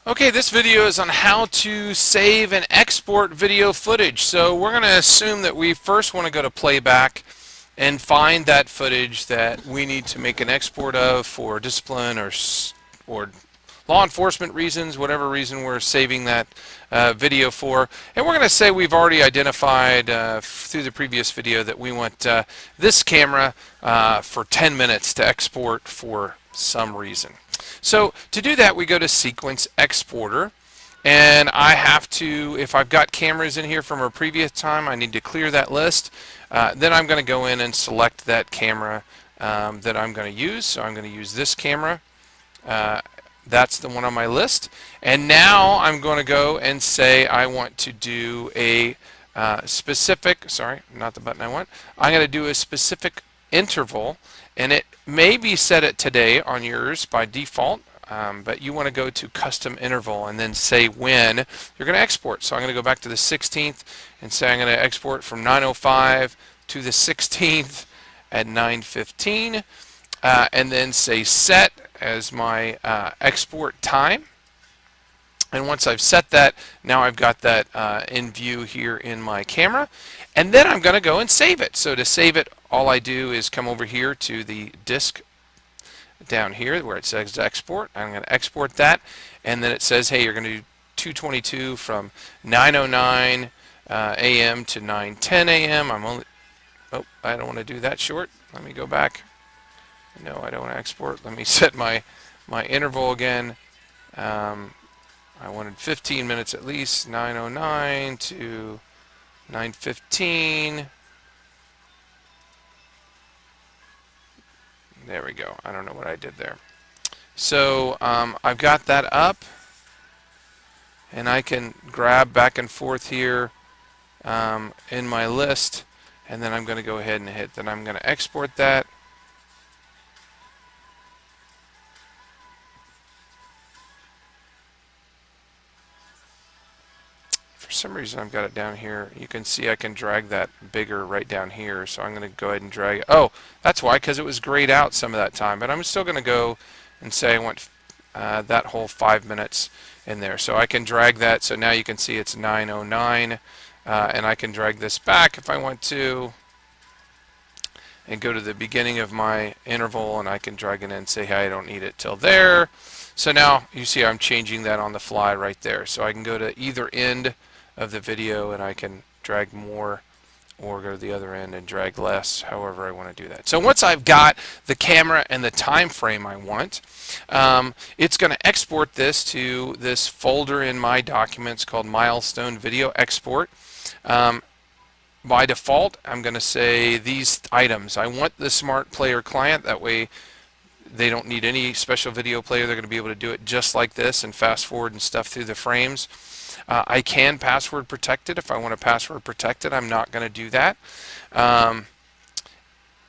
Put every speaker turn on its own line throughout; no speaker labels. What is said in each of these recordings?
Okay, this video is on how to save and export video footage. So we're going to assume that we first want to go to playback and find that footage that we need to make an export of for discipline or law enforcement reasons, whatever reason we're saving that video for. And we're going to say we've already identified through the previous video that we want this camera for 10 minutes to export for some reason. So to do that, we go to Sequence Exporter, and I have to, if I've got cameras in here from a previous time, I need to clear that list. Then I'm going to go in and select that camera that I'm going to use. So I'm going to use this camera. That's the one on my list. And now I'm going to go and say I want to do a specific, sorry, not the button I want. I'm going to do a specific interval, and it may be set at today on yours by default, but you want to go to custom interval and then say when you're going to export. So I'm going to go back to the 16th and say I'm going to export from 9:05 to the 16th at 9:15, and then say set as my export time. And once I've set that, now I've got that in view here in my camera. And then I'm going to go and save it. So to save it, all I do is come over here to the disk down here where it says export. I'm going to export that. And then it says, hey, you're going to do 222 from 9:09 a.m. to 9:10 a.m. Oh, I don't want to do that short. Let me go back. No, I don't want to export. Let me set my interval again. I wanted 15 minutes at least, 9:09 to 9:15. There we go. I don't know what I did there. So I've got that up, and I can grab back and forth here in my list, and then I'm going to go ahead and hit, then I'm going to export that. For some reason I've got it down here. You can see I can drag that bigger right down here, so I'm going to go ahead and drag it. Oh, that's why, because it was grayed out some of that time, but I'm still going to go and say I want that whole 5 minutes in there. So I can drag that, so now you can see it's 9:09, and I can drag this back if I want to and go to the beginning of my interval, and I can drag it in and say, hey, I don't need it till there. So now you see I'm changing that on the fly right there. So I can go to either end of the video and I can drag more, or go to the other end and drag less, however I want to do that. So once I've got the camera and the time frame I want, it's going to export this to this folder in my documents called Milestone Video Export. By default, I'm going to say these items. I want the Smart Player client, that way they don't need any special video player. They're going to be able to do it just like this and fast forward and stuff through the frames. I can password protect it if I want to password protect it. I'm not going to do that.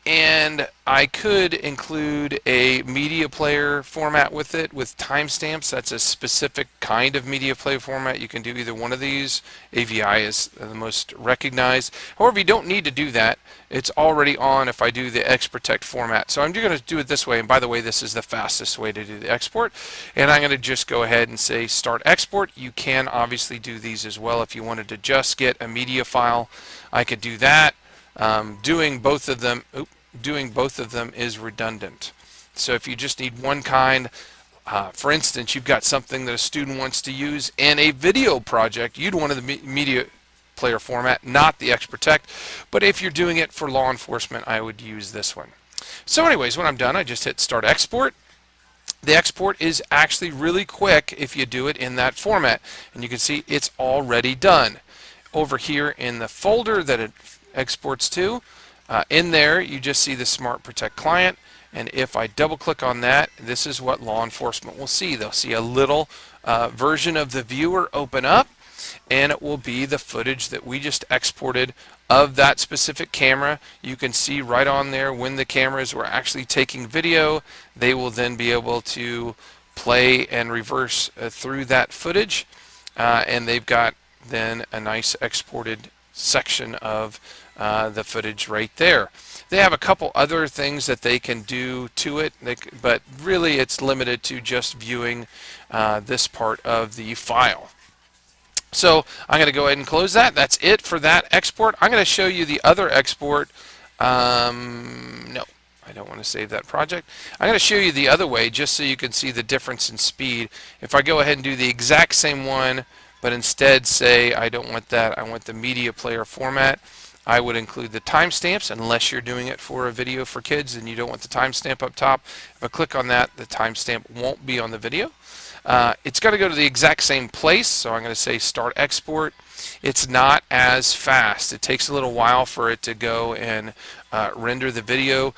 And I could include a media player format with it with timestamps. That's a specific kind of media player format. You can do either one of these. AVI is the most recognized. However, you don't need to do that. It's already on if I do the XProtect format. So I'm going to do it this way. And by the way, this is the fastest way to do the export. And I'm going to just go ahead and say start export. You can obviously do these as well. If you wanted to just get a media file, I could do that. Doing both of them is redundant. So if you just need one kind, for instance, you've got something that a student wants to use in a video project, you'd want the media player format, not the XProtect. But if you're doing it for law enforcement, I would use this one. So anyways, when I'm done, I just hit start export. The export is actually really quick if you do it in that format. And you can see it's already done. Over here in the folder that it exports to, in there you just see the Smart Protect client, and if I double click on that, this is what law enforcement will see. They'll see a little version of the viewer open up, and it will be the footage that we just exported of that specific camera. You can see right on there when the cameras were actually taking video. They will then be able to play and reverse through that footage, and they've got then a nice exported section of the footage right there. They have a couple other things that they can do to it, but really it's limited to just viewing this part of the file. So I'm going to go ahead and close that. That's it for that export. I'm going to show you the other export. No, I don't want to save that project. I'm going to show you the other way just so you can see the difference in speed. If I go ahead and do the exact same one, but instead say I don't want that, I want the media player format, I would include the timestamps unless you're doing it for a video for kids and you don't want the timestamp up top. If I click on that, the timestamp won't be on the video. It's going to go to the exact same place, so I'm going to say start export. It's not as fast. It takes a little while for it to go and render the video.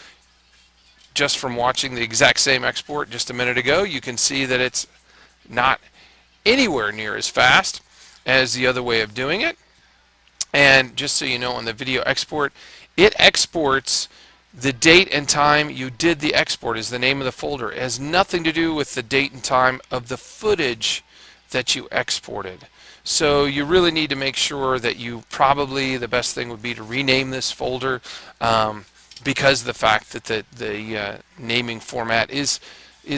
Just from watching the exact same export just a minute ago, you can see that it's not anywhere near as fast as the other way of doing it. And just so you know, on the video export, it exports the date and time you did the export is the name of the folder. It has nothing to do with the date and time of the footage that you exported. So you really need to make sure that the best thing would be to rename this folder because of the fact that the naming format is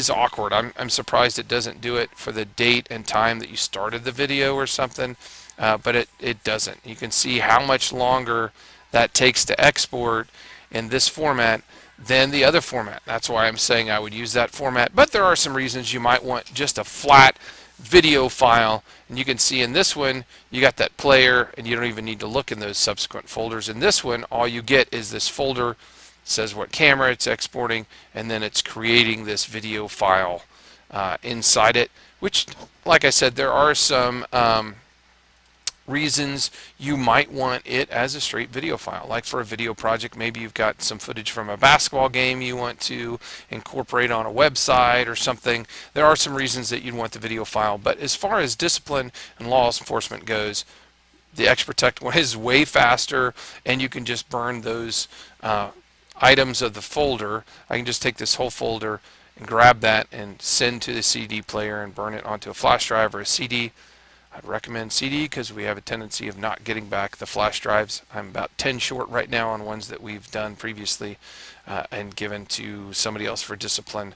awkward. I'm surprised it doesn't do it for the date and time that you started the video or something, but it doesn't. You can see how much longer that takes to export in this format than the other format. That's why I'm saying I would use that format. But there are some reasons you might want just a flat video file, and you can see in this one you got that player and you don't even need to look in those subsequent folders. In this one all you get is this folder, it says what camera it's exporting, and then it's creating this video file inside it, which, like I said, there are some reasons you might want it as a straight video file. Like for a video project, maybe you've got some footage from a basketball game you want to incorporate on a website or something. There are some reasons that you'd want the video file, but as far as discipline and law enforcement goes, the XProtect one is way faster, and you can just burn those items of the folder. I can just take this whole folder and grab that and send to the CD player and burn it onto a flash drive or a CD. I'd recommend CD because we have a tendency of not getting back the flash drives. I'm about 10 short right now on ones that we've done previously and given to somebody else for discipline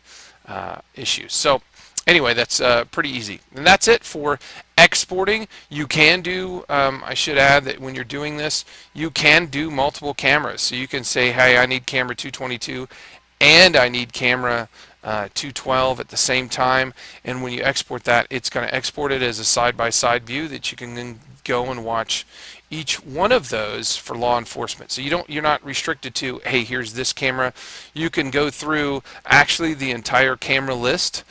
issues. So anyway, that's pretty easy. And that's it for exporting. You can do, I should add that when you're doing this, you can do multiple cameras. So you can say, hey, I need camera 222 and I need camera 212 at the same time, and when you export that, it's going to export it as a side-by-side view that you can then go and watch each one of those for law enforcement. So you're not restricted to, hey, here's this camera. You can go through actually the entire camera list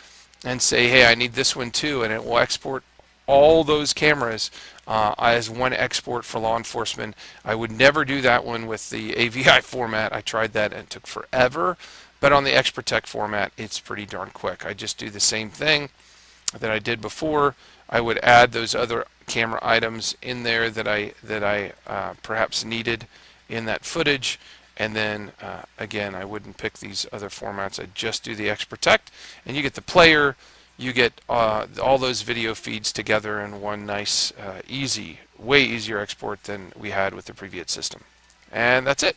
and say, hey, I need this one too, and it will export all those cameras as one export for law enforcement. I would never do that one with the AVI format. I tried that and it took forever. But on the XProtect format, it's pretty darn quick. I just do the same thing that I did before. I would add those other camera items in there that I perhaps needed in that footage, and then again, I wouldn't pick these other formats. I'd just do the XProtect, and you get the player, you get all those video feeds together in one nice, easy, way easier export than we had with the previous system. And that's it.